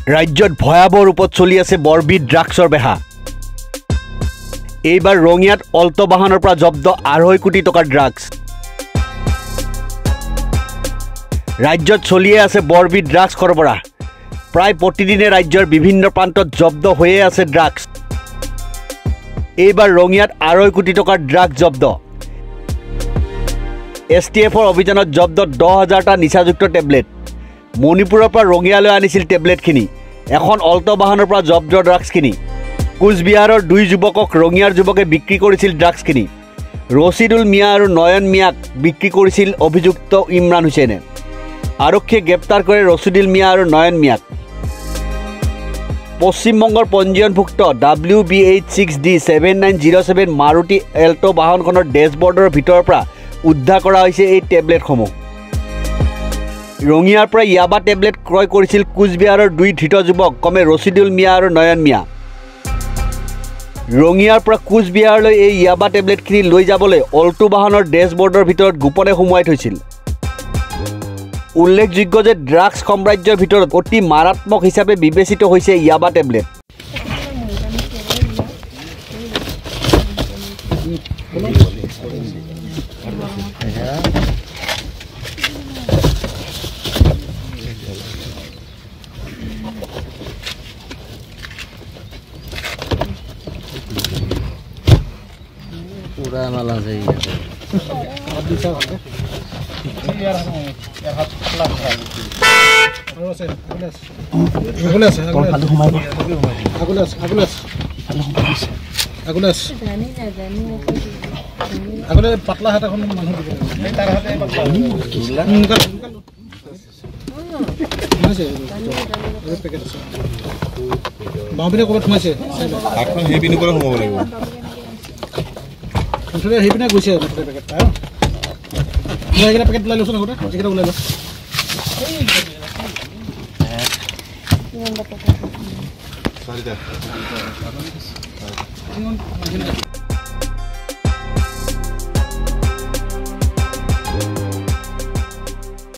ৰাজ্যত ভয়াবহ ৰূপত চলি আছে বৰবিধ ড্ৰাগছৰ বেহা। এইবাৰ ৰঙিয়াত অল্টো বাহনৰ পৰা জব্দ 2.5 কোটি টকাৰ ড্ৰাগছ। ৰাজ্যত চলিয়ে আছে বৰবিধ ড্ৰাগছ সৰবৰাহ। প্ৰায় প্ৰতিদিনে ৰাজ্যৰ বিভিন্ন প্ৰান্তত জব্দ হৈয়ে আছে ড্ৰাগছ। এইবাৰ ৰঙিয়াত 2.5 কোটি টকাৰ ড্ৰাগছ জব্দ। STFৰ অভিযানত জব্দ 10,000টা নিচাযুক্ত টেবলেট। মণিপুৰৰ পৰা ৰঙিয়ালৈ আনিছিল টেবলেটখিনি। এখন অল্টো বাহনৰ পৰা জব্দ ড্ৰাগছখিনি। কোচবিহাৰৰ 2 যুৱকক ৰঙিয়াৰ যুৱকে বিক্ৰী কৰিছিল ড্ৰাগছখিনি। ৰছিদুল মিয়া আৰু নয়ন মিয়াক বিক্ৰী কৰিছিল অভিযুক্ত ইমৰান হুছেইনে। আৰক্ষীয়ে গ্ৰেপ্তাৰ কৰে ৰছিদুল মিয়া আৰু নয়ন মিয়াক। পশ্চিমবংগৰ পঞ্জীয়নভুক্ত WBH6D7907 মাৰুতি এল্টো বাহনখনৰ ডেছবৰ্ডৰ ভিতৰৰ পৰা উদ্ধাৰ কৰা হৈছে এই টেবলেটসমূহ। ৰঙিয়াৰ পৰা ইয়াবা টেবলেট ক্ৰয় কৰিছিল কোচবিহাৰৰ 2 ধৃত যুৱক ক্ৰমে ৰছিদুল মিয়া আৰু নয়ন মিয়া। ৰঙিয়াৰ পৰা কোচবিহাৰলৈ এই ইয়াবা টেবলেটখিনি লৈ যাবলৈ অল্টো বাহনৰ ডেছবৰ্ডৰ ভিতৰত গোপনে সোমোৱাই থৈছিল। উল্লেখযোগ্য যে ড্ৰাগছ সাম্ৰাজ্যৰ ভিতৰত অতি মাৰাত্মক হিচাপে বিবেচিত হৈছে ইয়াবা টেবলেট। पूरा माला चाहिए পাতলা হাত এখন মানুহ বাঁপিনে ক'ৰবাত সোমাইছে সেইপিনে পৰা সোমাব লাগিব। সেইপিনে গৈছে পেকেটটা এইকেইটা পেকেট ওলাই লৈছোঁ আগতে এইকেইটা ওলাই ল।